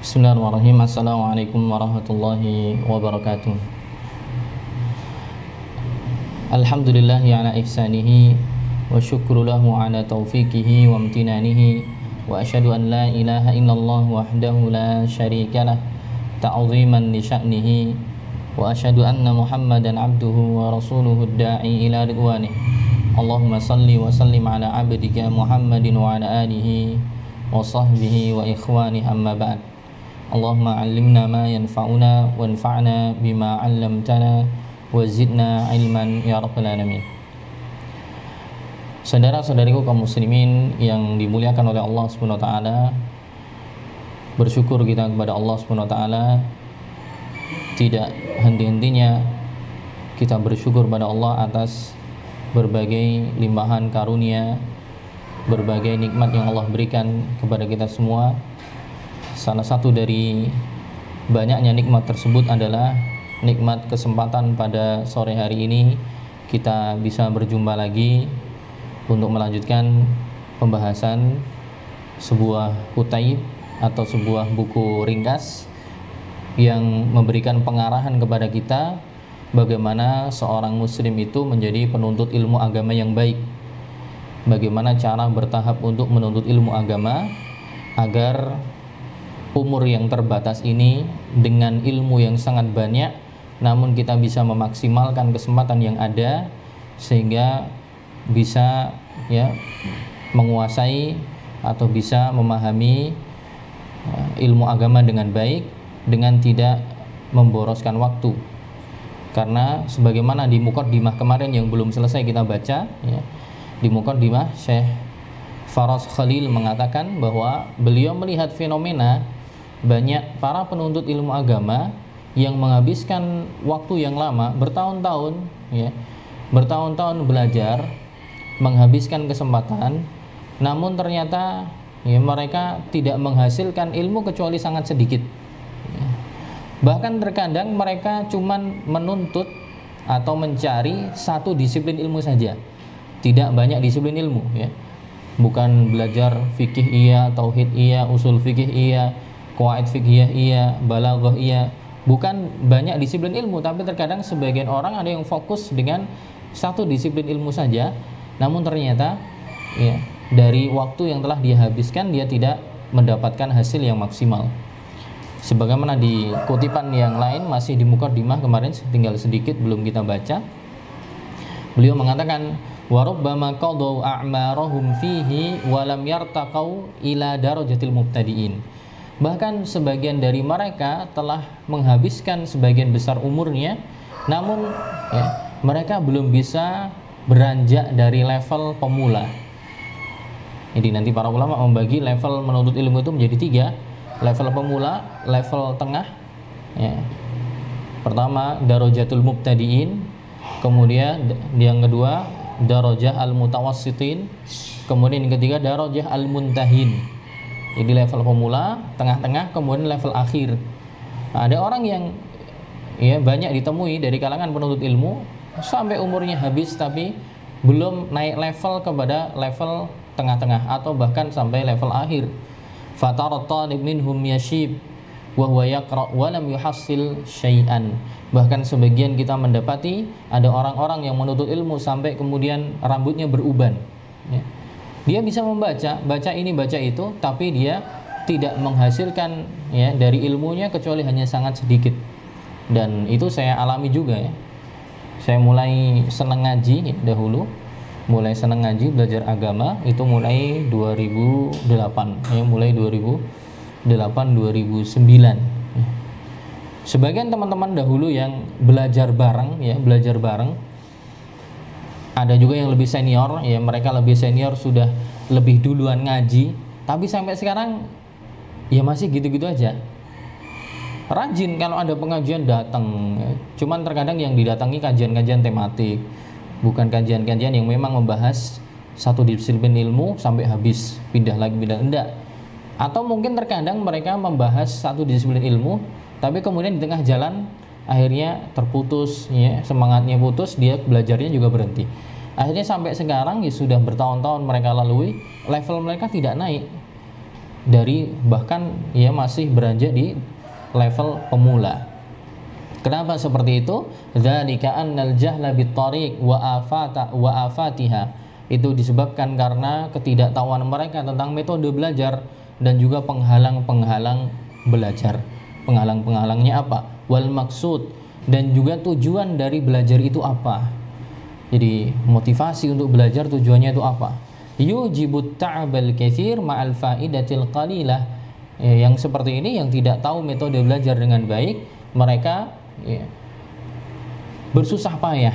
Bismillahirrahmanirrahim. Assalamualaikum warahmatullahi wabarakatuh. Alhamdulillahi ala ihsanihi wa syukru lahu ala taufiqihi wa amtinanihi wa asyhadu an la ilaha illallah wahdahu la syarika lah ta'ziman li sya'nihi wa asyhadu anna Muhammadan abduhu wa rasuluhu da'i ila ridwanih. Allahumma salli wa sallim ala abdika Muhammadin wa ala alihi wa sahbihi wa ikhwani amma ba'd. Allahumma 'allimna ma yanfa'una wanfa'na bima 'allamtana wa zidna ilman ya rabbal alamin. Saudara-saudariku kaum muslimin yang dimuliakan oleh Allah Subhanahu wa taala, bersyukur kita kepada Allah Subhanahu wa taala. Tidak henti-hentinya kita bersyukur pada Allah atas berbagai limpahan karunia, berbagai nikmat yang Allah berikan kepada kita semua. Salah satu dari banyaknya nikmat tersebut adalah nikmat kesempatan pada sore hari ini kita bisa berjumpa lagi untuk melanjutkan pembahasan sebuah kutaib atau sebuah buku ringkas yang memberikan pengarahan kepada kita bagaimana seorang muslim itu menjadi penuntut ilmu agama yang baik, bagaimana cara bertahap untuk menuntut ilmu agama agar umur yang terbatas ini dengan ilmu yang sangat banyak, namun kita bisa memaksimalkan kesempatan yang ada sehingga bisa menguasai atau bisa memahami ilmu agama dengan baik dengan tidak memboroskan waktu. Karena sebagaimana di Muqaddimah kemarin yang belum selesai kita baca, di Muqaddimah Syekh Faraz Khalil mengatakan bahwa beliau melihat fenomena banyak para penuntut ilmu agama yang menghabiskan waktu yang lama, bertahun-tahun belajar, menghabiskan kesempatan, namun ternyata mereka tidak menghasilkan ilmu kecuali sangat sedikit. Bahkan terkadang mereka cuman menuntut atau mencari satu disiplin ilmu saja, tidak banyak disiplin ilmu, bukan belajar fikih iya, tauhid iya, usul fikih iya, qawaid fikih iya, balaghah iya, bukan banyak disiplin ilmu, tapi terkadang sebagian orang ada yang fokus dengan satu disiplin ilmu saja, namun ternyata dari waktu yang telah dia habiskan dia tidak mendapatkan hasil yang maksimal. Sebagaimana di kutipan yang lain masih di Muqaddimah kemarin, tinggal sedikit belum kita baca. Beliau mengatakan wa rubbama qadaw a'marahum fihi wa lam yartaqau ila darajatil mubtadi'in. Bahkan sebagian dari mereka telah menghabiskan sebagian besar umurnya, namun mereka belum bisa beranjak dari level pemula. Jadi nanti para ulama membagi level menuntut ilmu itu menjadi 3. Level pemula, level tengah, pertama darajatul mubtadi'in, kemudian yang kedua darajah al-mutawassitin, kemudian yang ketiga darajah al-muntahin. Jadi level pemula, tengah-tengah, kemudian level akhir. Ada orang yang banyak ditemui dari kalangan penuntut ilmu sampai umurnya habis tapi belum naik level kepada level tengah-tengah atau bahkan sampai level akhir. Fatarat talib minhum yashib wa huwa yaqra wa lam yuhassil syai'an. Bahkan sebagian kita mendapati ada orang-orang yang menuntut ilmu sampai kemudian rambutnya beruban. Dia bisa baca ini baca itu, tapi dia tidak menghasilkan dari ilmunya kecuali hanya sangat sedikit. Dan itu saya alami juga Saya mulai senang ngaji dahulu, mulai senang ngaji belajar agama itu mulai 2008, mulai 2008 2009. Sebagian teman-teman dahulu yang belajar bareng, ada juga yang lebih senior, mereka lebih senior sudah lebih duluan ngaji, tapi sampai sekarang masih gitu-gitu aja. Rajin kalau ada pengajian datang, cuman terkadang yang didatangi kajian-kajian tematik, bukan kajian-kajian yang memang membahas satu disiplin ilmu sampai habis, pindah lagi enggak. Atau mungkin terkadang mereka membahas satu disiplin ilmu, tapi kemudian di tengah jalan akhirnya terputus, semangatnya putus, dia belajarnya juga berhenti. Akhirnya sampai sekarang sudah bertahun-tahun mereka lalui, level mereka tidak naik. dari bahkan ya masih beranjak di level pemula. Kenapa seperti itu? Dzalika annal jahla bittariq wa afatiha. Itu disebabkan karena ketidaktahuan mereka tentang metode belajar dan juga penghalang-penghalang belajar. Penghalang-penghalangnya apa? Wal maksud, dan juga tujuan dari belajar itu apa. Jadi motivasi untuk belajar tujuannya itu apa? Yujibut ta'abal katsir ma'al faidatil qalilah. Yang seperti ini yang tidak tahu metode belajar dengan baik, mereka bersusah payah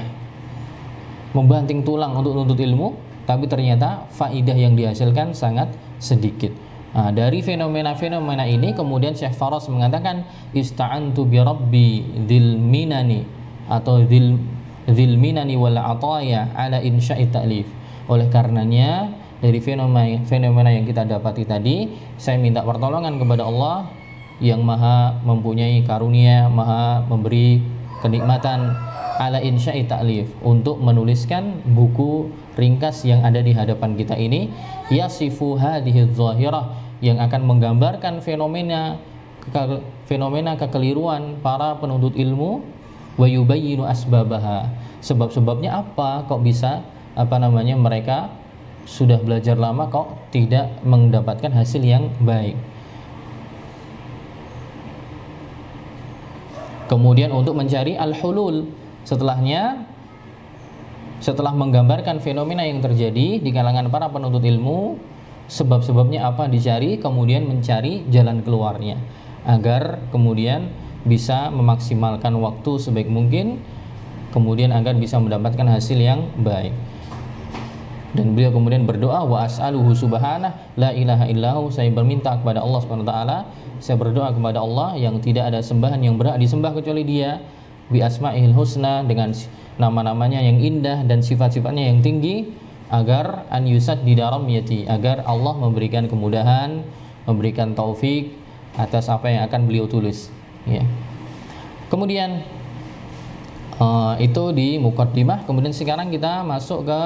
membanting tulang untuk menuntut ilmu, tapi ternyata faidah yang dihasilkan sangat sedikit. Nah, dari fenomena-fenomena ini kemudian Syekh Faras mengatakan ista'antu bi rabbi dzil minani atau dzil minani wal ataya ala insya'i ta'lif. Oleh karenanya dari fenomena yang kita dapati tadi, saya minta pertolongan kepada Allah yang maha mempunyai karunia, maha memberi kenikmatan, ala insya'i ta'lif, untuk menuliskan buku ringkas yang ada di hadapan kita ini, yasifu hadhihi dzahirah, yang akan menggambarkan fenomena kekeliruan para penuntut ilmu, wa yubayyinu asbabaha, sebab-sebabnya apa kok bisa mereka sudah belajar lama kok tidak mendapatkan hasil yang baik. Kemudian untuk mencari al-hulul, setelah menggambarkan fenomena yang terjadi di kalangan para penuntut ilmu, sebab-sebabnya apa dicari, kemudian mencari jalan keluarnya agar kemudian bisa memaksimalkan waktu sebaik mungkin, kemudian agar bisa mendapatkan hasil yang baik. Dan beliau kemudian berdoa, wa as'aluhu subhanah la ilaha illahu, saya berminta kepada Allah Subhanahu wa taala, saya berdoa kepada Allah yang tidak ada sembahan yang berhak disembah kecuali Dia, bi asma'il husna, dengan nama-namanya yang indah dan sifat-sifatnya yang tinggi, agar an yusaddida ramyati, agar Allah memberikan kemudahan, memberikan taufik atas apa yang akan beliau tulis, ya. Kemudian itu di muqaddimah. Kemudian sekarang kita masuk ke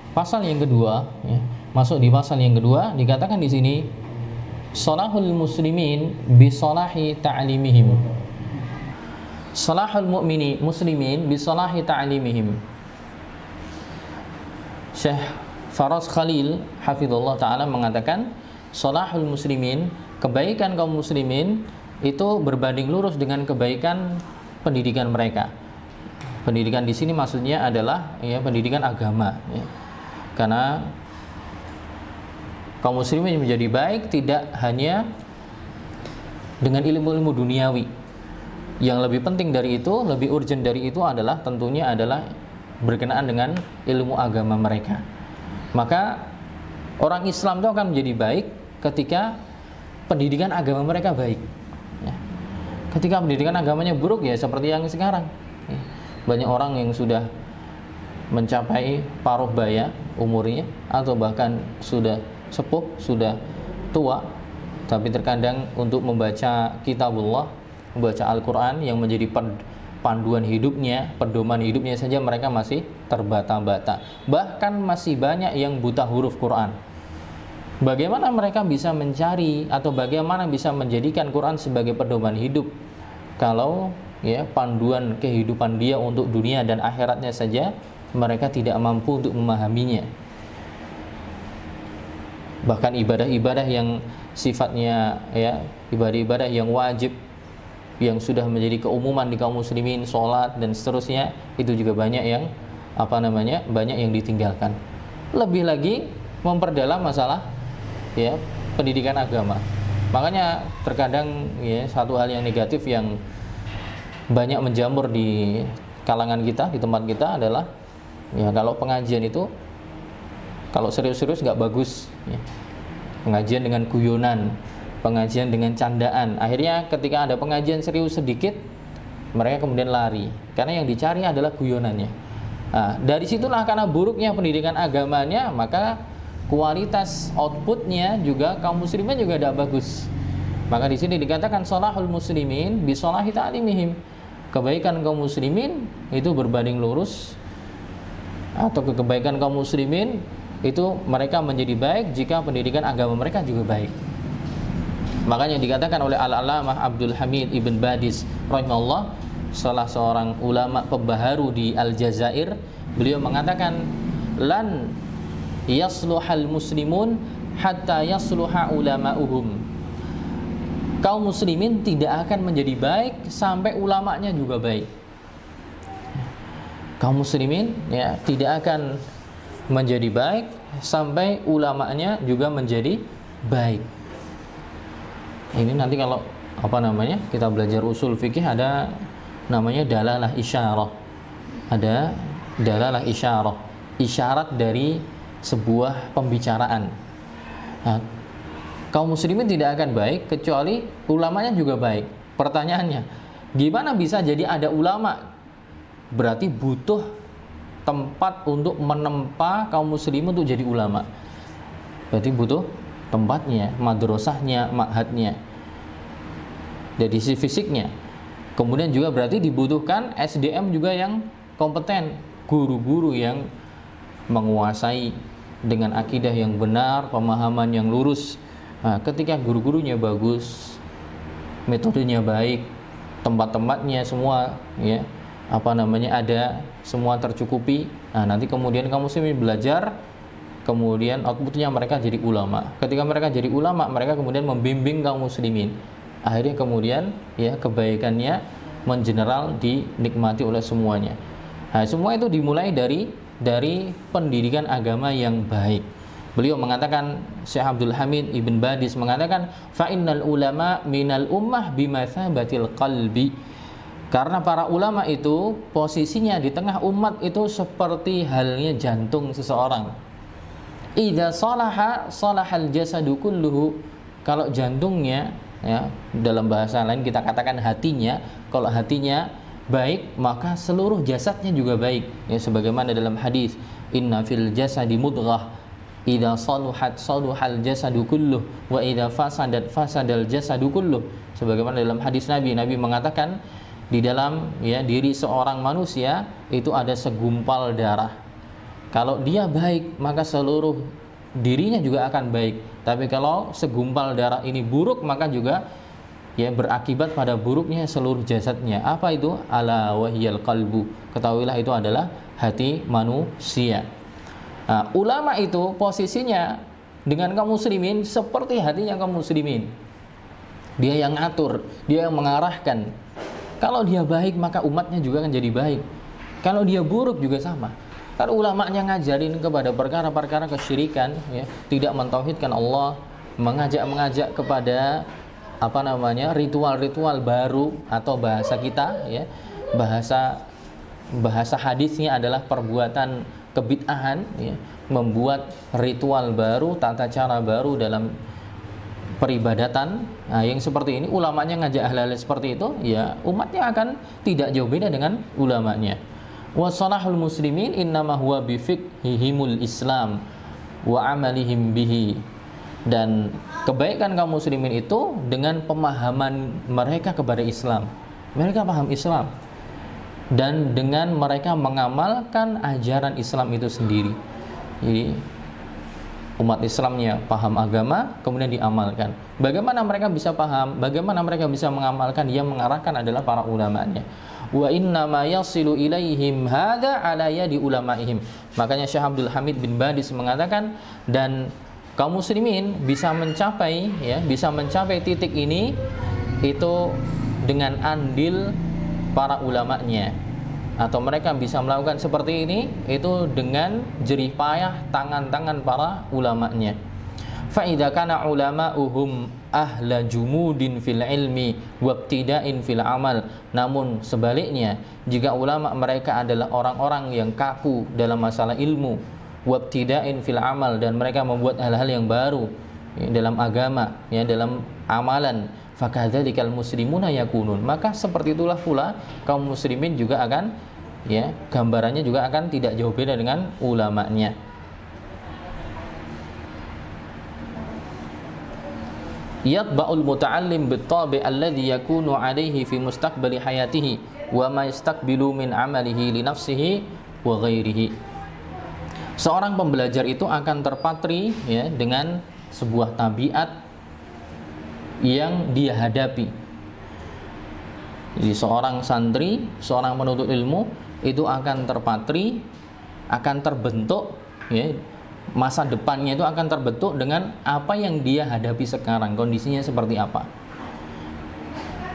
pasal yang kedua, ya. Masuk di pasal yang kedua, dikatakan di sini salahul muslimin bi salahi ta'limihim. Salahul muslimin bi salahi ta'limihim. Syekh Faras Khalil hafizallahu taala mengatakan salahul muslimin, kebaikan kaum muslimin itu berbanding lurus dengan kebaikan pendidikan mereka. Pendidikan di sini maksudnya adalah ya pendidikan agama, ya. Karena kaum muslimin menjadi baik tidak hanya dengan ilmu-ilmu duniawi. Yang lebih penting dari itu, lebih urgent dari itu adalah tentunya adalah berkenaan dengan ilmu agama mereka. Maka orang Islam itu akan menjadi baik ketika pendidikan agama mereka baik, ya. Ketika pendidikan agamanya buruk, ya seperti yang sekarang, ya. Banyak orang yang sudah mencapai paruh baya umurnya atau bahkan sudah sepuh, sudah tua, tapi terkadang untuk membaca kitabullah, membaca Al-Quran yang menjadi panduan hidupnya, pedoman hidupnya saja mereka masih terbata-bata. Bahkan masih banyak yang buta huruf Quran. Bagaimana mereka bisa mencari atau bagaimana bisa menjadikan Quran sebagai pedoman hidup kalau ya panduan kehidupan dia untuk dunia dan akhiratnya saja mereka tidak mampu untuk memahaminya. Bahkan ibadah-ibadah yang sifatnya ya ibadah-ibadah yang wajib, yang sudah menjadi keumuman di kaum muslimin, sholat dan seterusnya, itu juga banyak yang banyak yang ditinggalkan. Lebih lagi memperdalam masalah ya pendidikan agama. Makanya terkadang ya satu hal yang negatif yang banyak menjamur di kalangan kita, di tempat kita adalah ya kalau pengajian itu kalau serius-serius nggak bagus, ya. Pengajian dengan guyonan, pengajian dengan candaan. Akhirnya ketika ada pengajian serius sedikit, mereka kemudian lari karena yang dicari adalah guyonannya. Nah, dari situlah karena buruknya pendidikan agamanya, maka kualitas outputnya juga kaum muslimin juga tidak bagus. Maka di sini dikatakan salahul muslimin bi salahi ta'limihim. Kebaikan kaum muslimin itu berbanding lurus, atau kebaikan kaum muslimin itu mereka menjadi baik jika pendidikan agama mereka juga baik. Makanya dikatakan oleh Al-Allamah Abdul Hamid Ibn Badis rahimahullah, salah seorang ulama pembaharu di Aljazair, beliau mengatakan, lan yasluhal muslimun hatta yasluha ulama'uhum. Kaum muslimin tidak akan menjadi baik sampai ulamanya juga baik. Kaum muslimin ya tidak akan menjadi baik sampai ulamanya juga menjadi baik. Ini nanti kalau kita belajar usul fikih ada namanya dalalah isyarah. Ada dalalah isyarah, isyarat dari sebuah pembicaraan. Nah, kaum muslimin tidak akan baik kecuali ulamanya juga baik. Pertanyaannya, gimana bisa jadi ada ulama? Berarti butuh tempat untuk menempa kaum muslimin untuk jadi ulama. Berarti butuh tempatnya, madrasahnya, ma'hadnya, dari sisi fisiknya. Kemudian juga berarti dibutuhkan SDM juga yang kompeten, guru-guru yang menguasai dengan akidah yang benar, pemahaman yang lurus. Nah, ketika guru-gurunya bagus, metodenya baik, tempat-tempatnya semua ya ada, semua tercukupi. Nah, nanti kemudian kaum muslimin belajar, kemudian outputnya mereka jadi ulama. Ketika mereka jadi ulama, mereka kemudian membimbing kaum muslimin. Akhirnya kemudian ya kebaikannya mengeneral dinikmati oleh semuanya. Nah, semua itu dimulai dari pendidikan agama yang baik. Beliau mengatakan, Syekh Abdul Hamid Ibn Badis mengatakan, fa innal ulama minal ummah bimathabatil qalbi. Karena para ulama itu posisinya di tengah umat itu seperti halnya jantung seseorang. Idza salaha salahal jasadu kulluhu. Kalau jantungnya ya, dalam bahasa lain kita katakan hatinya, kalau hatinya baik maka seluruh jasadnya juga baik. Ya, sebagaimana dalam hadis, inna fil jasadi mudghah idza saluhat saluhal jasadu kulluh wa idza fasadat fasadal jasadu kulluh. Sebagaimana dalam hadis Nabi mengatakan, di dalam ya diri seorang manusia itu ada segumpal darah. Kalau dia baik maka seluruh dirinya juga akan baik. Tapi kalau segumpal darah ini buruk maka juga ya berakibat pada buruknya seluruh jasadnya. Apa itu? Ala wahyal qalbu. Ketahuilah itu adalah hati manusia. Nah, ulama itu posisinya dengan kaum muslimin seperti hatinya kaum muslimin. Dia yang ngatur, dia yang mengarahkan. Kalau dia baik maka umatnya juga akan jadi baik. Kalau dia buruk juga sama. Kalau ulamanya ngajarin kepada perkara-perkara kesyirikan, ya, tidak mentauhidkan Allah, mengajak kepada ritual-ritual baru, atau bahasa kita ya, bahasa hadisnya adalah perbuatan kebid'ahan ya, membuat ritual baru, tata cara baru dalam peribadatan. Nah, yang seperti ini ulamanya ngajak hal-hal seperti itu, ya umatnya akan tidak jauh beda dengan ulamanya. Wasalahul muslimin innama huwa bifiqhihimul Islam wa amalihim bihi. Dan kebaikan kaum muslimin itu dengan pemahaman mereka kepada Islam. Mereka paham Islam dan dengan mereka mengamalkan ajaran Islam itu sendiri. Jadi umat Islamnya paham agama, kemudian diamalkan. Bagaimana mereka bisa paham, bagaimana mereka bisa mengamalkan, yang mengarahkan adalah para ulamanya. Wa inna ma yasilu ilaihim hadza ala yadi ulamaihim. Makanya Syekh Abdul Hamid bin Badis mengatakan, dan kaum muslimin bisa mencapai titik ini itu dengan andil para ulamanya. Atau mereka bisa melakukan seperti ini itu dengan jerih payah tangan-tangan para ulamanya. Fa idza kana ulama'uhum ahla jumudin fil ilmi wabtida'in fil amal. Namun sebaliknya, jika ulama mereka adalah orang-orang yang kaku dalam masalah ilmu, wabtida'in fil amal, dan mereka membuat hal-hal yang baru ya, dalam agama, ya, dalam amalan, fakadzalikal muslimuna yakunun. Maka seperti itulah pula kaum muslimin juga akan, ya, gambarannya juga akan tidak jauh beda dengan ulamanya. Yatba'ul muta'allim bit-tabi' alladhi yakunu 'alaihi fi mustaqbali hayatihi wa ma yastaqbilu min 'amalihi li nafsihi wa ghairihi. Seorang pembelajar itu akan terpatri ya dengan sebuah tabiat yang dia hadapi. Jadi seorang santri, seorang penuntut ilmu itu akan terpatri, akan terbentuk, ya, masa depannya itu akan terbentuk dengan apa yang dia hadapi sekarang, kondisinya seperti apa.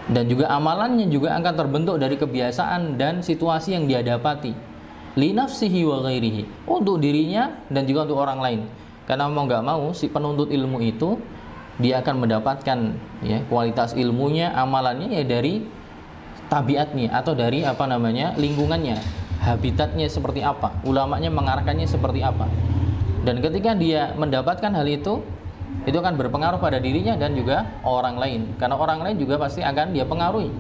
Dan juga amalannya juga akan terbentuk dari kebiasaan dan situasi yang dia dapati. Li nafsihi wa ghairihi, untuk dirinya dan juga untuk orang lain. Karena mau nggak mau si penuntut ilmu itu dia akan mendapatkan, ya, kualitas ilmunya, amalannya ya dari tabiatnya atau dari lingkungannya, habitatnya seperti apa, ulamanya mengarahkannya seperti apa. Dan ketika dia mendapatkan hal itu akan berpengaruh pada dirinya dan juga orang lain, karena orang lain juga pasti akan dia pengaruhi.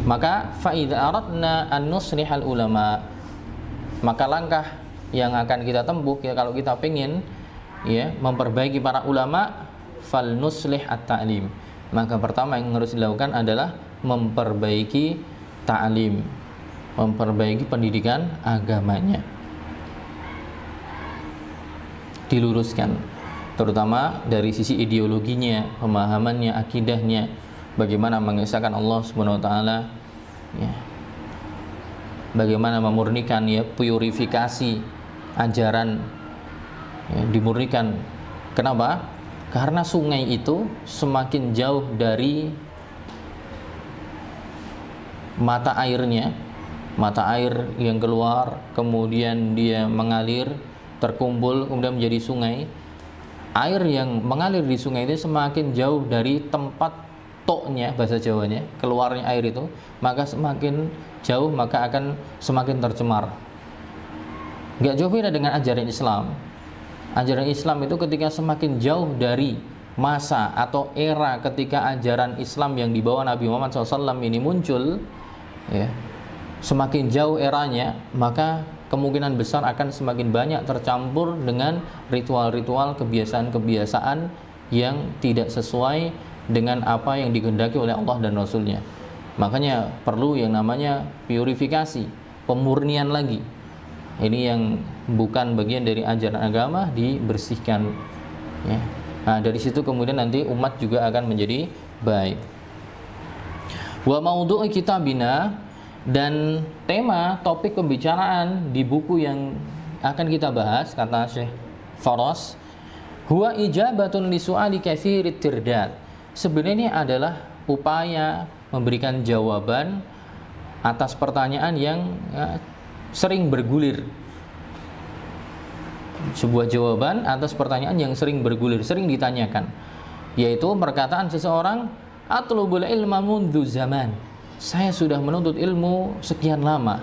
Maka fa idza aradna an nuslihal ulama, maka langkah yang akan kita tempuh ya, kalau kita ingin, ya, memperbaiki para ulama, fal nuslih at-ta'lim, maka pertama yang harus dilakukan adalah memperbaiki ta'lim, memperbaiki pendidikan agamanya, diluruskan, terutama dari sisi ideologinya, pemahamannya, akidahnya, bagaimana mengesahkan Allah Subhanahu wa taala, ya, bagaimana memurnikan, ya, purifikasi ajaran, ya, dimurnikan. Kenapa? Karena sungai itu semakin jauh dari mata airnya, mata air yang keluar kemudian dia mengalir, terkumpul kemudian menjadi sungai. Air yang mengalir di sungai itu semakin jauh dari tempat toknya, bahasa Jawanya, keluarnya air itu, maka semakin jauh maka akan semakin tercemar. Gak jauh beda dengan ajaran Islam. Ajaran Islam itu ketika semakin jauh dari masa atau era ketika ajaran Islam yang dibawa Nabi Muhammad SAW ini muncul, ya, semakin jauh eranya, maka kemungkinan besar akan semakin banyak tercampur dengan ritual-ritual, kebiasaan-kebiasaan yang tidak sesuai dengan apa yang dikehendaki oleh Allah dan Rasulnya. Makanya perlu yang namanya purifikasi, pemurnian lagi. Ini yang bukan bagian dari ajaran agama dibersihkan, ya. Nah, dari situ kemudian nanti umat juga akan menjadi baik. Wa maudhu'u kitabina, dan tema topik pembicaraan di buku yang akan kita bahas, kata Syekh Faras, huwa ijabatun li su'ali katsirit tirdad. Sebenarnya ini adalah upaya memberikan jawaban atas pertanyaan yang, ya, sering bergulir. Sebuah jawaban atas pertanyaan yang sering bergulir, sering ditanyakan, yaitu perkataan seseorang, atlubul ilma mundzu zaman, saya sudah menuntut ilmu sekian lama,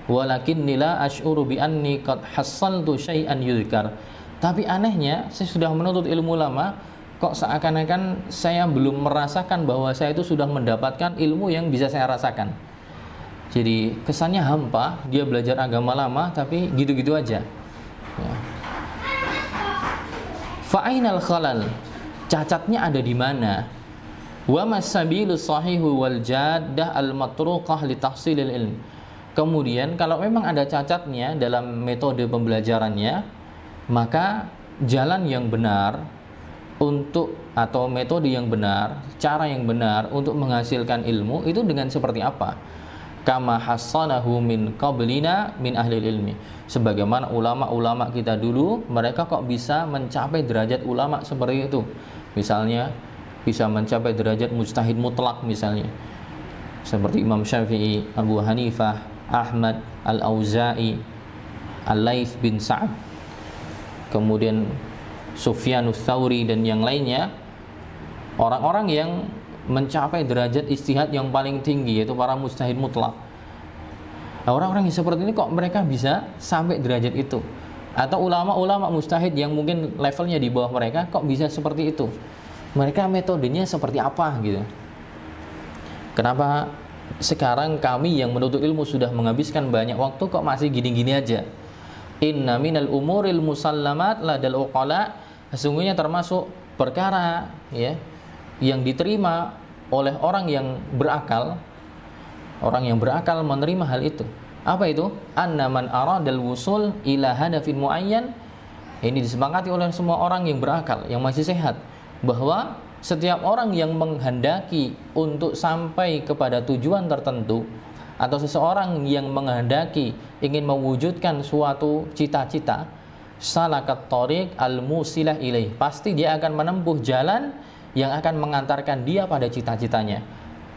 walakinni la asy'uru bi anni qad hassaltu syai'an yuzkar, tapi anehnya saya sudah menuntut ilmu lama, kok seakan-akan saya belum merasakan bahwa saya itu sudah mendapatkan ilmu yang bisa saya rasakan. Jadi kesannya hampa, dia belajar agama lama tapi gitu-gitu aja, ya. Fa'ainal khalal, cacatnya ada di mana? Wa masabilu sahihu wal jaddah al matruqah li tahsilil ilm. Kemudian kalau memang ada cacatnya dalam metode pembelajarannya, maka jalan yang benar untuk, atau metode yang benar, cara yang benar untuk menghasilkan ilmu itu dengan seperti apa? Kama hassanahu min qablina min ahli ilmi, sebagaimana ulama-ulama kita dulu, mereka kok bisa mencapai derajat ulama seperti itu. Misalnya bisa mencapai derajat mujtahid mutlak, misalnya seperti Imam Syafi'i, Abu Hanifah, Ahmad, Al-Auza'i, Al-Laits bin Sa'ad, kemudian Sufyanus Tsauri dan yang lainnya, orang-orang yang mencapai derajat ijtihad yang paling tinggi, yaitu para mujtahid mutlak. Nah, orang-orang yang seperti ini kok mereka bisa sampai derajat itu? Atau ulama-ulama mujtahid yang mungkin levelnya di bawah mereka kok bisa seperti itu? Mereka metodenya seperti apa gitu? Kenapa sekarang kami yang menuntut ilmu sudah menghabiskan banyak waktu kok masih gini-gini aja? Inna minal umuril musallamat ladal uqala, sesungguhnya termasuk perkara, ya, yang diterima oleh orang yang berakal. Orang yang berakal menerima hal itu. Apa itu? Anna man aradal wusul ila hadafin muayyan. Ini disepakati oleh semua orang yang berakal, yang masih sehat, bahwa setiap orang yang menghendaki untuk sampai kepada tujuan tertentu, atau seseorang yang menghendaki ingin mewujudkan suatu cita-cita, salakat thoriq al-musilah ilaih, pasti dia akan menempuh jalan yang akan mengantarkan dia pada cita-citanya,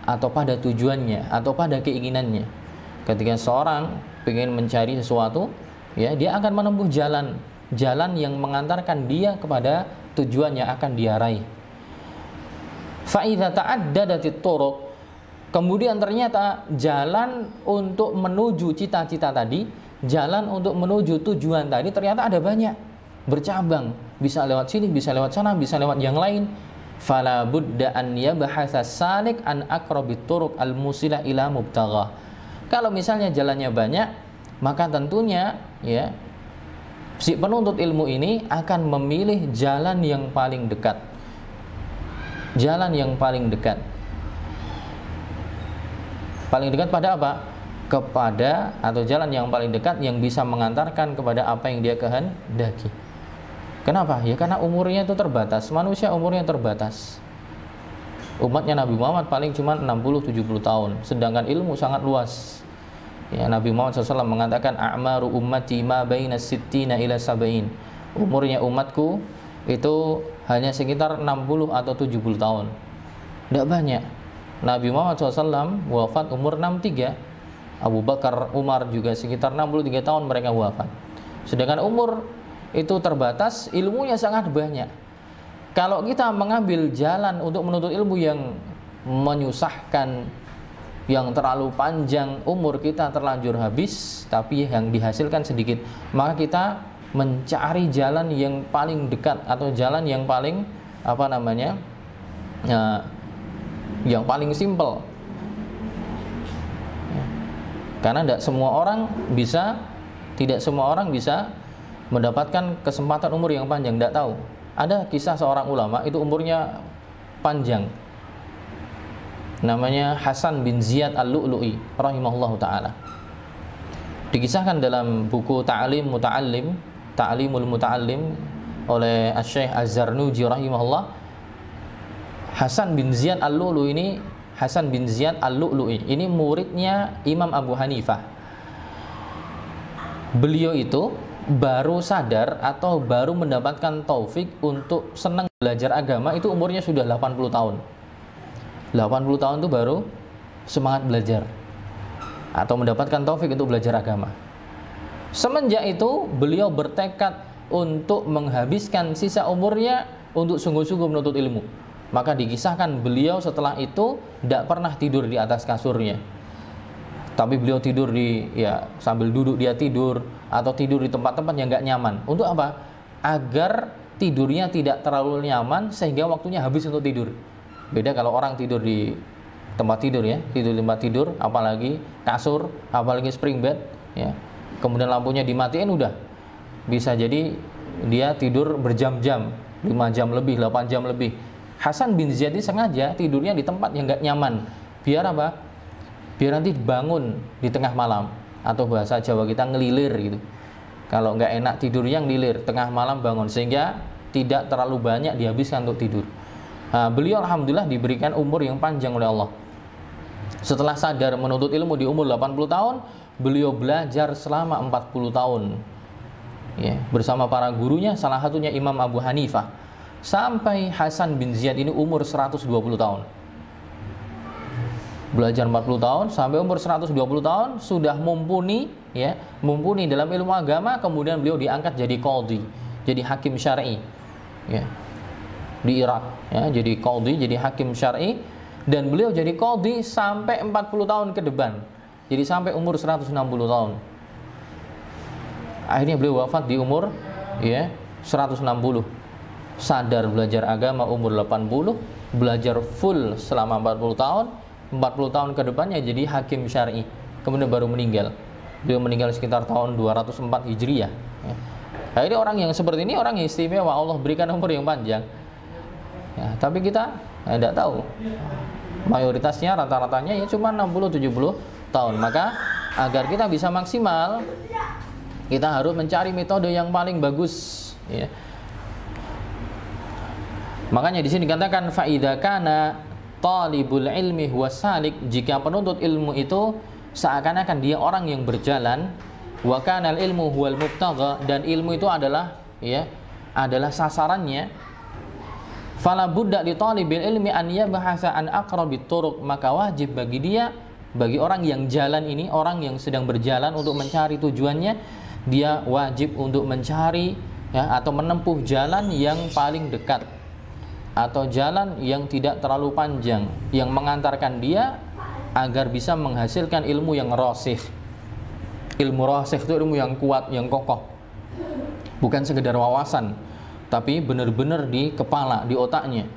atau pada tujuannya, atau pada keinginannya. Ketika seorang ingin mencari sesuatu, ya, dia akan menempuh jalan yang mengantarkan dia kepada tujuan yang akan dia raih. Fa idza ta'addadatit turuq, kemudian ternyata jalan untuk menuju cita-cita tadi, jalan untuk menuju tujuan tadi ternyata ada banyak, bercabang, bisa lewat sini, bisa lewat sana, bisa lewat yang lain. Fala budda an yabhatha salik an aqrabit turuq al-musilah ila mubtaghah. Kalau misalnya jalannya banyak, maka tentunya, ya, si penuntut ilmu ini akan memilih jalan yang paling dekat. Jalan yang paling dekat. Paling dekat pada apa? Kepada, atau jalan yang paling dekat yang bisa mengantarkan kepada apa yang dia kehendaki. Kenapa? Ya karena umurnya itu terbatas. Manusia umurnya terbatas. Umatnya Nabi Muhammad paling cuma 60-70 tahun, sedangkan ilmu sangat luas. Ya, Nabi Muhammad SAW mengatakan a'maru ummati ma baina sittina ila sab'in. Umurnya umatku itu hanya sekitar 60 atau 70 tahun. Tidak banyak. Nabi Muhammad SAW wafat umur 63. Abu Bakar, Umar juga sekitar 63 tahun mereka wafat. Sedangkan umur itu terbatas, ilmunya sangat banyak. Kalau kita mengambil jalan untuk menuntut ilmu yang menyusahkan, yang terlalu panjang, umur kita terlanjur habis, tapi yang dihasilkan sedikit, maka kita mencari jalan yang paling dekat, atau jalan yang paling yang paling simple. Karena tidak semua orang bisa mendapatkan kesempatan umur yang panjang. Tidak tahu. Ada kisah seorang ulama itu umurnya panjang, namanya Hasan bin Ziyad al-Lu'lu'i rahimahullahu ta'ala. Dikisahkan dalam buku Ta'limul Muta'allim oleh Asy-Syaikh Az-Zarnuji rahimahullah. Hasan bin Ziyad al-Lu'lu'i ini muridnya Imam Abu Hanifah. Beliau itu baru sadar atau baru mendapatkan taufik untuk senang belajar agama itu umurnya sudah 80 tahun. 80 tahun itu baru semangat belajar atau mendapatkan taufik untuk belajar agama. Semenjak itu beliau bertekad untuk menghabiskan sisa umurnya untuk sungguh-sungguh menuntut ilmu. Maka dikisahkan beliau setelah itu tidak pernah tidur di atas kasurnya, tapi beliau tidur sambil duduk dia tidur, atau tidur di tempat-tempat yang nggak nyaman. Untuk apa? Agar tidurnya tidak terlalu nyaman sehingga waktunya habis untuk tidur. Beda kalau orang tidur di tempat tidur, ya, tidur di tempat tidur, apalagi kasur, apalagi spring bed, ya. Kemudian lampunya dimatiin, udah bisa jadi dia tidur berjam-jam, 5 jam lebih, 8 jam lebih. Hasan bin Ziyad ini sengaja tidurnya di tempat yang nggak nyaman. Biar apa? Biar nanti bangun di tengah malam, atau bahasa Jawa kita ngelilir gitu. Kalau nggak enak tidurnya ngelilir, tengah malam bangun, sehingga tidak terlalu banyak dihabiskan untuk tidur. Nah, beliau alhamdulillah diberikan umur yang panjang oleh Allah. Setelah sadar menuntut ilmu di umur 80 tahun, beliau belajar selama 40 tahun. Ya, bersama para gurunya, salah satunya Imam Abu Hanifah. Sampai Hasan bin Ziyad ini umur 120 tahun. Belajar 40 tahun sampai umur 120 tahun sudah mumpuni, ya, mumpuni dalam ilmu agama. Kemudian beliau diangkat jadi qadhi, jadi hakim syar'i, ya, di Irak, ya, jadi qadhi, jadi hakim syar'i. Dan beliau jadi qadhi sampai 40 tahun ke depan. Jadi sampai umur 160 tahun. Akhirnya beliau wafat di umur, ya, 160. Sadar belajar agama umur 80, belajar full selama 40 tahun. 40 tahun ke depannya jadi hakim syar'i. Kemudian baru meninggal. Beliau meninggal sekitar tahun 204 Hijriah, ya. Nah, ini orang yang seperti ini orang yang istimewa, Allah berikan umur yang panjang, ya, tapi kita tidak tahu. Mayoritasnya rata-ratanya ya cuma 60-70 tahun. Maka agar kita bisa maksimal, kita harus mencari metode yang paling bagus, ya. Makanya di sini dikatakan fa idza kana talibul ilmi huwa salik, jika penuntut ilmu itu seakan-akan dia orang yang berjalan, wa kana ilmu huwal mubtagha, dan ilmu itu adalah adalah sasarannya, fala budda li talibil ilmi an yabhasa an aqrabit turuq, maka wajib bagi dia, bagi orang yang jalan ini, orang yang sedang berjalan untuk mencari tujuannya, dia wajib untuk mencari atau menempuh jalan yang paling dekat atau jalan yang tidak terlalu panjang yang mengantarkan dia agar bisa menghasilkan ilmu yang rasih. Ilmu rasih itu ilmu yang kuat, yang kokoh, bukan sekedar wawasan, tapi benar-benar di kepala, di otaknya.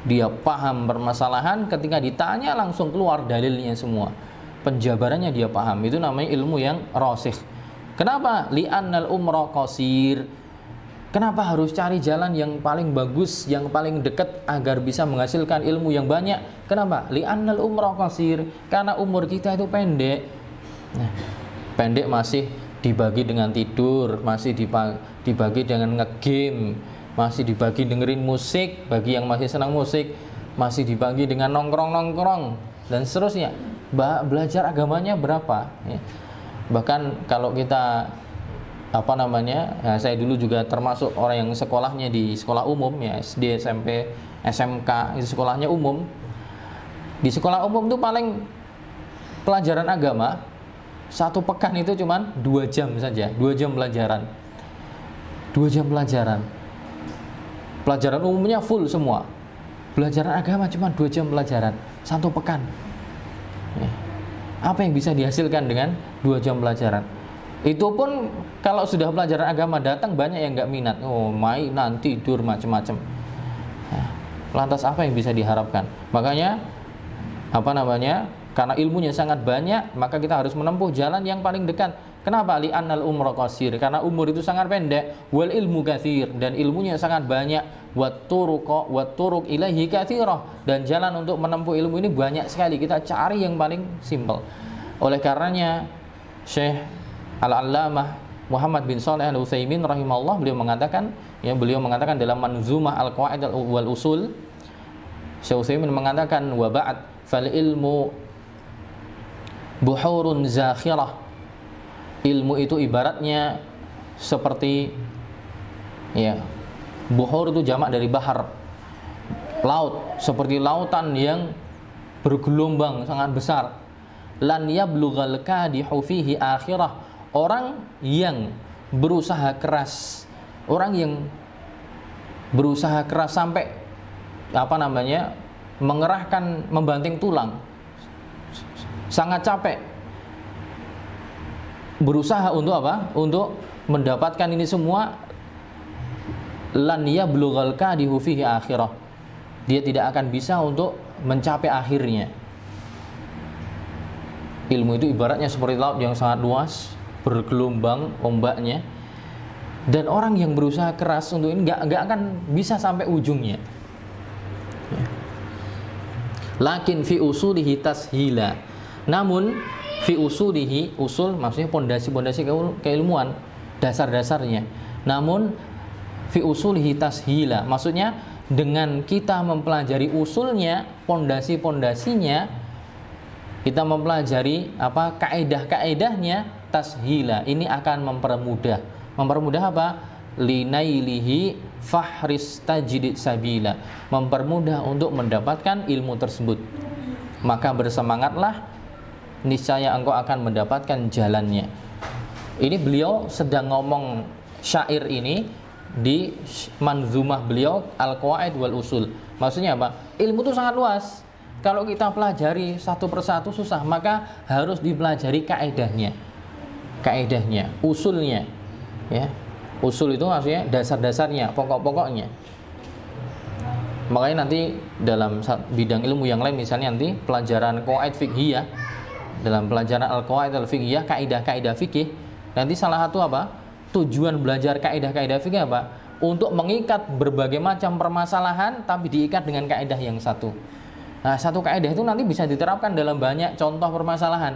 Dia paham permasalahan, ketika ditanya langsung keluar dalilnya semua, penjabarannya dia paham. Itu namanya ilmu yang rasih. Kenapa? Li'annal umra qasir. Kenapa harus cari jalan yang paling bagus, yang paling dekat agar bisa menghasilkan ilmu yang banyak? Kenapa? Li'annal umra qasir. Karena umur kita itu pendek. Nah, pendek masih dibagi dengan tidur, masih dibagi dengan ngegame, masih dibagi dengerin musik, bagi yang masih senang musik, masih dibagi dengan nongkrong-nongkrong dan seterusnya. Belajar agamanya berapa? Bahkan kalau kita saya dulu juga termasuk orang yang sekolahnya di sekolah umum, SD, SMP, SMK, itu sekolahnya umum. Di sekolah umum itu paling pelajaran agama satu pekan itu cuma 2 jam saja, 2 jam pelajaran. 2 jam pelajaran. Pelajaran umumnya full semua. Pelajaran agama cuma 2 jam pelajaran, satu pekan. Apa yang bisa dihasilkan dengan 2 jam pelajaran? Itu pun kalau sudah pelajaran agama datang banyak yang nggak minat. Main nanti tidur macam-macam. Lantas apa yang bisa diharapkan? Makanya karena ilmunya sangat banyak, maka kita harus menempuh jalan yang paling dekat. Kenapa? Li'annal umra qasir. Karena umur itu sangat pendek. Wal ilmu katsir, dan ilmunya sangat banyak. Wat turuq ilaihi katsirah, dan jalan untuk menempuh ilmu ini banyak sekali. Kita cari yang paling simpel. Oleh karenanya Syekh Al-Allamah Muhammad bin Shalih Al-Utsaimin rahimahullah, beliau mengatakan dalam Manzumah Al-Qawaid wal Usul, Syekh Utsaimin mengatakan, wa ba'd fal ilmu buhurun zakhirah. Ilmu itu ibaratnya seperti buhur itu jamak dari bahar, laut, seperti lautan yang bergelombang sangat besar. Lan yablughal kadihu fihi akhirah. Orang yang berusaha keras, sampai mengerahkan, membanting tulang, sangat capek, berusaha untuk apa? Untuk mendapatkan ini semua. Lan yablughal kadihu fihi akhirah. Dia tidak akan bisa untuk mencapai akhirnya. Ilmu itu ibaratnya seperti laut yang sangat luas, bergelombang ombaknya, dan orang yang berusaha keras untuk ini nggak akan bisa sampai ujungnya. Lakin fi usulihi tashila. Namun fi usulihi, usul maksudnya pondasi-pondasi keilmuan, dasar-dasarnya. Namun fi usulihi tashila, maksudnya dengan kita mempelajari usulnya, pondasi-pondasinya, kita mempelajari kaidah-kaidahnya, tashila, ini akan mempermudah. Mempermudah apa? Linailihi fahris tajid sabila, mempermudah untuk mendapatkan ilmu tersebut. Maka bersemangatlah, niscaya engkau akan mendapatkan jalannya. Ini beliau sedang ngomong syair ini di manzumah beliau Al-Qawaid wal Usul. Maksudnya apa? Ilmu itu sangat luas. Kalau kita pelajari satu persatu susah, maka harus dipelajari kaidahnya, usulnya. Usul itu maksudnya dasar-dasarnya, pokok-pokoknya. Makanya nanti dalam bidang ilmu yang lain, misalnya nanti pelajaran qawaid fiqhiyah, dalam pelajaran al-qawaid al-fiqhiyah, kaidah-kaidah fikih, nanti salah satu tujuan belajar kaidah-kaidah fikih untuk mengikat berbagai macam permasalahan, tapi diikat dengan kaidah yang satu. Nah, satu kaidah itu nanti bisa diterapkan dalam banyak contoh permasalahan.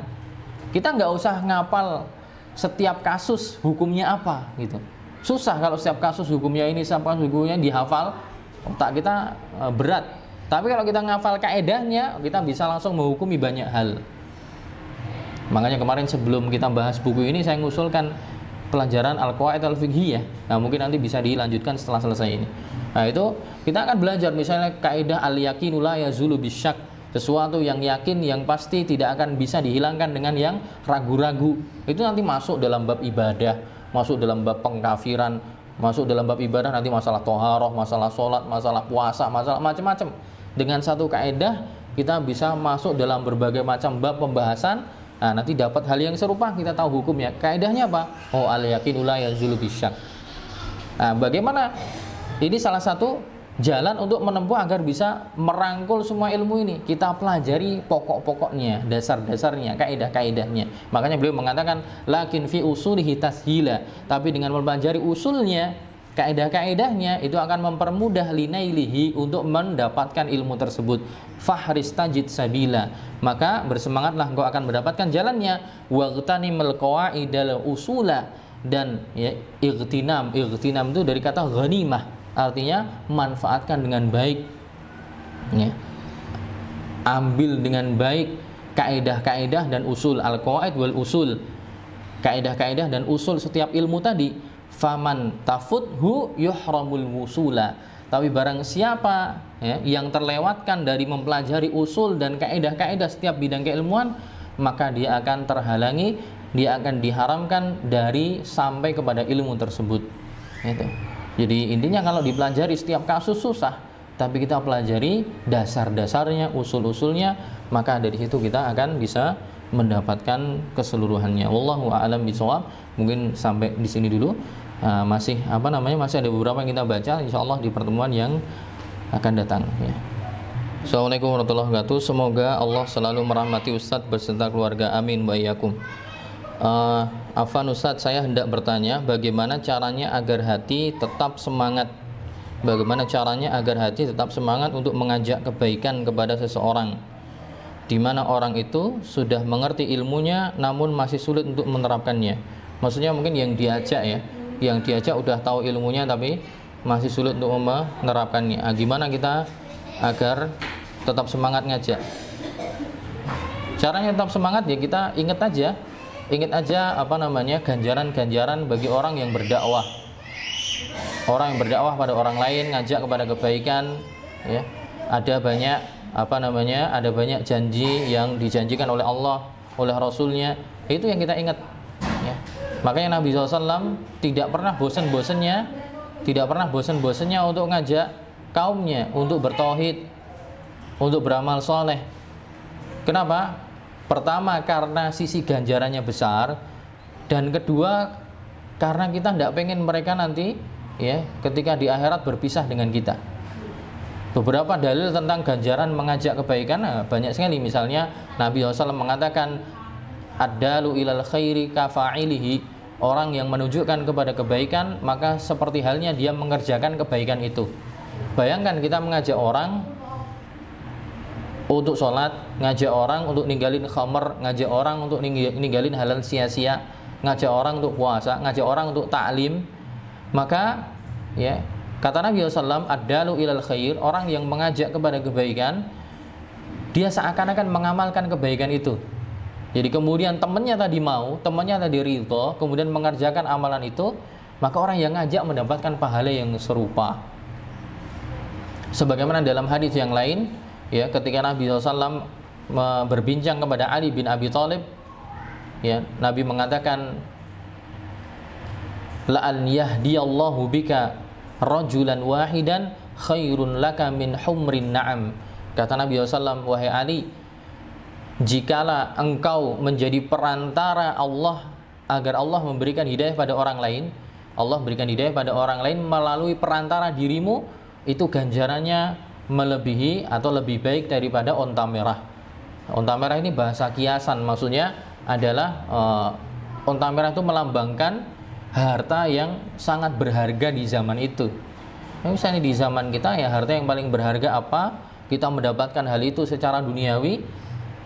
Kita nggak usah ngapal setiap kasus hukumnya apa gitu. Susah kalau setiap kasus hukumnya ini, setiap kasus hukumnya dihafal. otak kita berat. Tapi kalau kita ngafal kaedahnya, kita bisa langsung menghukumi banyak hal. Makanya kemarin sebelum kita bahas buku ini, saya ngusulkan pelajaran Al-Qawaid Al-Fiqhiyah. Nah, mungkin nanti bisa dilanjutkan setelah selesai ini. Nah, itu kita akan belajar misalnya kaidah al-yaqinu la yazulu bisyak, sesuatu yang yakin yang pasti tidak akan bisa dihilangkan dengan yang ragu-ragu. Itu nanti masuk dalam bab ibadah, masuk dalam bab pengkafiran, masuk dalam bab ibadah nanti masalah toharoh, masalah sholat, masalah puasa, masalah macam-macam. Dengan satu kaidah kita bisa masuk dalam berbagai macam bab pembahasan. Nah, nanti dapat hal yang serupa, kita tahu hukumnya. Kaidahnya apa? Oh, al-yaqinu la yazulu bisyak. Nah, bagaimana? Ini salah satu jalan untuk menempuh agar bisa merangkul semua ilmu ini. Kita pelajari pokok-pokoknya, dasar-dasarnya, kaidah-kaidahnya. Makanya beliau mengatakan lakin fi usulihi tashila. Tapi dengan mempelajari usulnya, kaidah-kaidahnya itu akan mempermudah linailihi untuk mendapatkan ilmu tersebut. Fahris tajid sabila. Maka bersemangatlah engkau akan mendapatkan jalannya. Wagtanimul qawaidal usula. Dan ya, igtinam itu dari kata ghanimah, artinya manfaatkan dengan baik ya. Ambil dengan baik kaidah-kaidah dan usul, al-qawaid wal usul, kaidah-kaidah dan usul setiap ilmu tadi. Faman tafuthu yuhramul wusula. Tapi barang siapa ya, yang terlewatkan dari mempelajari usul dan kaidah-kaidah setiap bidang keilmuan, maka dia akan terhalangi, dia akan diharamkan dari sampai kepada ilmu tersebut. Itu. Jadi intinya kalau dipelajari setiap kasus susah, tapi kita pelajari dasar-dasarnya, usul-usulnya, maka dari situ kita akan bisa mendapatkan keseluruhannya. Wallahu a'lam bishawab. Mungkin sampai di sini dulu. Masih ada beberapa yang kita baca, insyaallah di pertemuan yang akan datang ya. Assalamualaikum warahmatullahi wabarakatuh. Semoga Allah selalu merahmati Ustadz beserta keluarga, amin wa iyyakum. Afwan Ustadz, saya hendak bertanya bagaimana caranya agar hati tetap semangat. Bagaimana caranya agar hati tetap semangat untuk mengajak kebaikan kepada seseorang, di mana orang itu sudah mengerti ilmunya namun masih sulit untuk menerapkannya. Maksudnya mungkin yang diajak udah tahu ilmunya tapi masih sulit untuk menerapkannya. Gimana kita agar tetap semangat ngajak? Caranya tetap semangat ya, kita ingat aja ganjaran-ganjaran bagi orang yang berdakwah. Orang yang berdakwah pada orang lain, ngajak kepada kebaikan ya. Ada banyak janji yang dijanjikan oleh Allah, oleh Rasulnya. Itu yang kita ingat ya. Makanya Nabi SAW tidak pernah bosan-bosannya untuk ngajak kaumnya untuk bertauhid, untuk beramal soleh. Kenapa? Pertama, karena sisi ganjarannya besar, dan kedua, karena kita tidak pengen mereka nanti ya ketika di akhirat berpisah dengan kita. Beberapa dalil tentang ganjaran mengajak kebaikan banyak sekali. Misalnya Nabi SAW mengatakan ad-dalu ilal khairi kafa'ilihi. Orang yang menunjukkan kepada kebaikan, maka seperti halnya dia mengerjakan kebaikan itu. Bayangkan kita mengajak orang untuk sholat, ngajak orang untuk ninggalin khamr, ngajak orang untuk ninggalin halal sia-sia, ngajak orang untuk puasa, ngajak orang untuk ta'lim. Maka ya, kata Nabi SAW, ad-dalu ilal khair, orang yang mengajak kepada kebaikan, dia seakan-akan mengamalkan kebaikan itu. Jadi kemudian temannya tadi ridho, kemudian mengerjakan amalan itu, maka orang yang ngajak mendapatkan pahala yang serupa. Sebagaimana dalam hadis yang lain, ya, ketika Nabi SAW berbincang kepada Ali bin Abi Thalib, ya, Nabi mengatakan, la an yahdiyallahu bika rajulan wahidan khairun laka min humrin na'am. Kata Nabi SAW, wahai Ali, jikalau engkau menjadi perantara Allah agar Allah memberikan hidayah pada orang lain, Allah berikan hidayah pada orang lain melalui perantara dirimu, itu ganjarannya melebihi atau lebih baik daripada onta merah. Onta merah ini bahasa kiasan, maksudnya adalah onta merah itu melambangkan harta yang sangat berharga di zaman itu. Misalnya di zaman kita ya, harta yang paling berharga apa? Kita mendapatkan hal itu secara duniawi,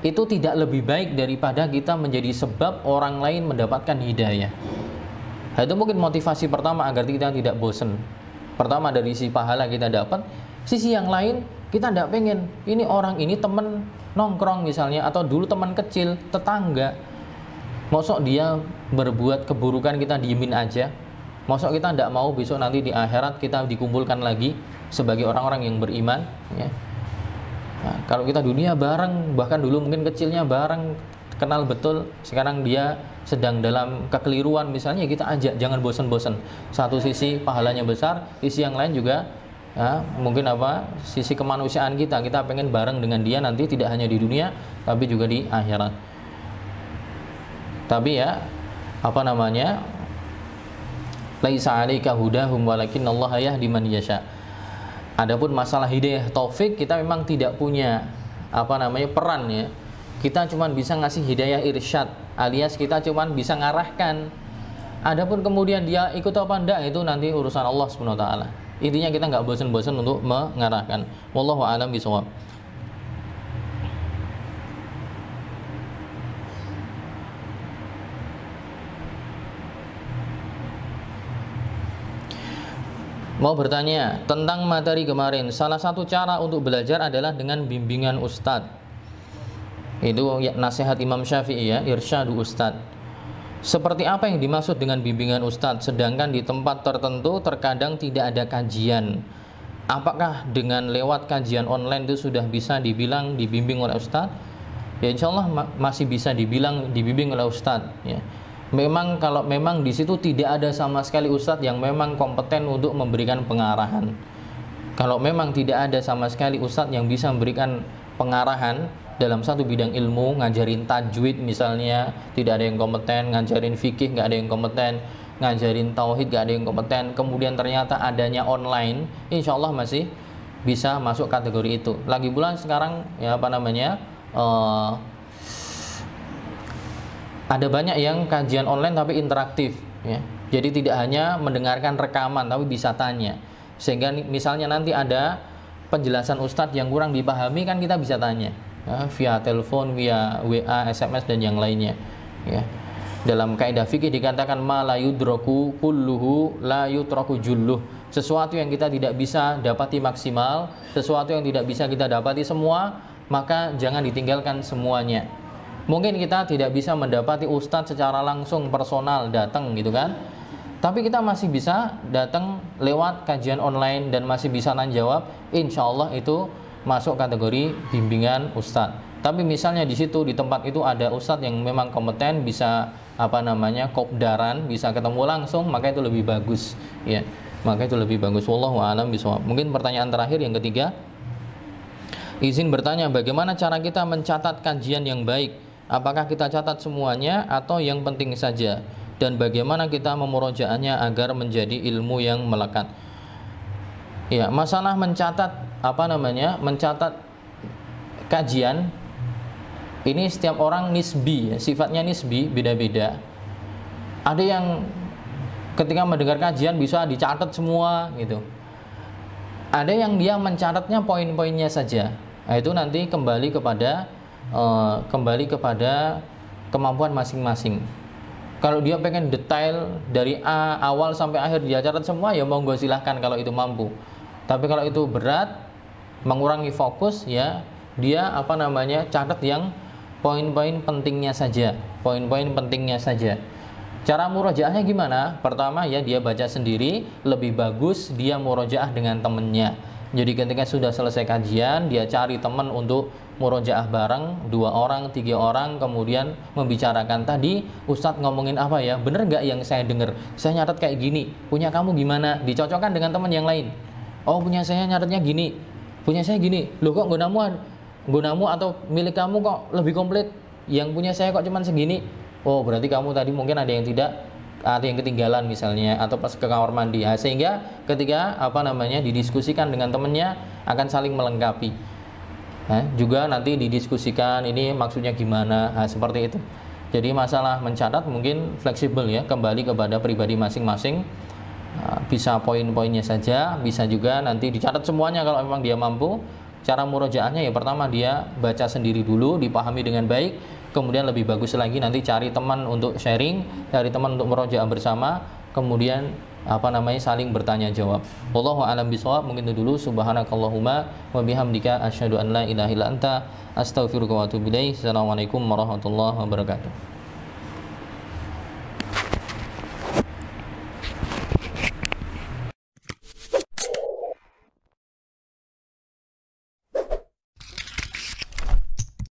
itu tidak lebih baik daripada kita menjadi sebab orang lain mendapatkan hidayah. Nah, itu mungkin motivasi pertama agar kita tidak bosan. Pertama dari sisi pahala kita dapat, sisi yang lain kita tidak pengen ini orang ini teman nongkrong misalnya, atau dulu teman kecil, tetangga, mosok dia berbuat keburukan kita diemin aja, mosok kita tidak mau besok nanti di akhirat kita dikumpulkan lagi sebagai orang-orang yang beriman ya. Nah, kalau kita dunia bareng, bahkan dulu mungkin kecilnya bareng, kenal betul, sekarang dia sedang dalam kekeliruan misalnya, kita ajak, jangan bosan-bosan. Satu sisi pahalanya besar, sisi yang lain juga ya, mungkin sisi kemanusiaan kita pengen bareng dengan dia nanti, tidak hanya di dunia tapi juga di akhirat. Tapi ya laisa 'alaika hudahum walakinnallaha yahdi man yasha. Adapun masalah hidayah taufik, kita memang tidak punya peran ya. Kita cuma bisa ngasih hidayah irsyad, alias kita cuma bisa ngarahkan. Adapun kemudian dia ikut apa enggak, itu nanti urusan Allah Subhanahu wa taala. Intinya kita nggak bosan-bosan untuk mengarahkan. Wallahu a'lam bishawab. Mau bertanya tentang materi kemarin. Salah satu cara untuk belajar adalah dengan bimbingan ustadz. Itu ya, nasihat Imam Syafi'i ya, irsyadu ustadz. Seperti apa yang dimaksud dengan bimbingan ustadz? Sedangkan di tempat tertentu terkadang tidak ada kajian. Apakah dengan lewat kajian online itu sudah bisa dibilang dibimbing oleh ustadz? Ya insya Allah masih bisa dibilang dibimbing oleh ustadz ya. Memang kalau memang di situ tidak ada sama sekali ustadz yang memang kompeten untuk memberikan pengarahan. Kalau memang tidak ada sama sekali ustadz yang bisa memberikan pengarahan dalam satu bidang ilmu, ngajarin tajwid misalnya, tidak ada yang kompeten, ngajarin fikih nggak ada yang kompeten, ngajarin tauhid nggak ada yang kompeten, kemudian ternyata adanya online, insya Allah masih bisa masuk kategori itu. Lagi pula sekarang ya ada banyak yang kajian online tapi interaktif ya. Jadi tidak hanya mendengarkan rekaman tapi bisa tanya. Sehingga misalnya nanti ada penjelasan ustadz yang kurang dipahami, kan kita bisa tanya ya, via telepon, via WA, SMS dan yang lainnya ya. Dalam kaidah fikih dikatakan ma la yudraku kulluhu la yutraku julluh. Sesuatu yang kita tidak bisa dapati maksimal, sesuatu yang tidak bisa kita dapati semua, maka jangan ditinggalkan semuanya. Mungkin kita tidak bisa mendapati ustadz secara langsung personal datang gitu kan, tapi kita masih bisa datang lewat kajian online dan masih bisa nanya jawab. Insya Allah itu masuk kategori bimbingan ustadz. Tapi misalnya di situ, di tempat itu ada ustadz yang memang kompeten, bisa kopdaran, bisa ketemu langsung, maka itu lebih bagus ya. Maka itu lebih bagus. Wallahu a'lam bishawab. Mungkin pertanyaan terakhir yang ketiga, izin bertanya, bagaimana cara kita mencatat kajian yang baik? Apakah kita catat semuanya atau yang penting saja? Dan bagaimana kita memurojaahnya agar menjadi ilmu yang melekat? Ya, masalah mencatat mencatat kajian ini setiap orang nisbi ya, sifatnya nisbi, beda-beda. Ada yang ketika mendengar kajian bisa dicatat semua gitu. Ada yang dia mencatatnya poin-poinnya saja. Nah, itu nanti kembali kepada kemampuan masing-masing. Kalau dia pengen detail dari awal sampai akhir dia catat semua, ya monggo silahkan kalau itu mampu. Tapi kalau itu berat, mengurangi fokus ya, dia catat yang poin-poin pentingnya saja, poin-poin pentingnya saja. Cara murojaahnya gimana? Pertama ya, dia baca sendiri, lebih bagus dia murojaah dengan temennya. Jadi ketika sudah selesai kajian, dia cari teman untuk murojaah bareng, 2 orang, 3 orang, kemudian membicarakan tadi ustadz ngomongin apa ya, bener gak yang saya dengar? Saya nyatet kayak gini, punya kamu gimana? Dicocokkan dengan teman yang lain. Oh, punya saya nyatetnya gini, punya saya gini. Loh kok nggunamu atau milik kamu kok lebih komplit, yang punya saya kok cuman segini? Oh, berarti kamu tadi mungkin ada yang ketinggalan misalnya, atau pas ke kamar mandi. Nah, sehingga ketika didiskusikan dengan temannya akan saling melengkapi. Nah, juga nanti didiskusikan ini maksudnya gimana. Nah, seperti itu. Jadi masalah mencatat mungkin fleksibel ya, kembali kepada pribadi masing-masing. Bisa poin-poinnya saja, bisa juga nanti dicatat semuanya kalau memang dia mampu. Cara murojaahnya ya, pertama dia baca sendiri dulu, dipahami dengan baik. Kemudian lebih bagus lagi nanti cari teman untuk sharing, cari teman untuk murojaah bersama. Kemudian saling bertanya jawab. Wallahu a'lam bishawab. Mungkin itu dulu. Subhanakallahumma wa bihamdika asyhadu an la ilaha illa anta astaghfiruka wa atubu ilaik. Assalamualaikum warahmatullahi wabarakatuh.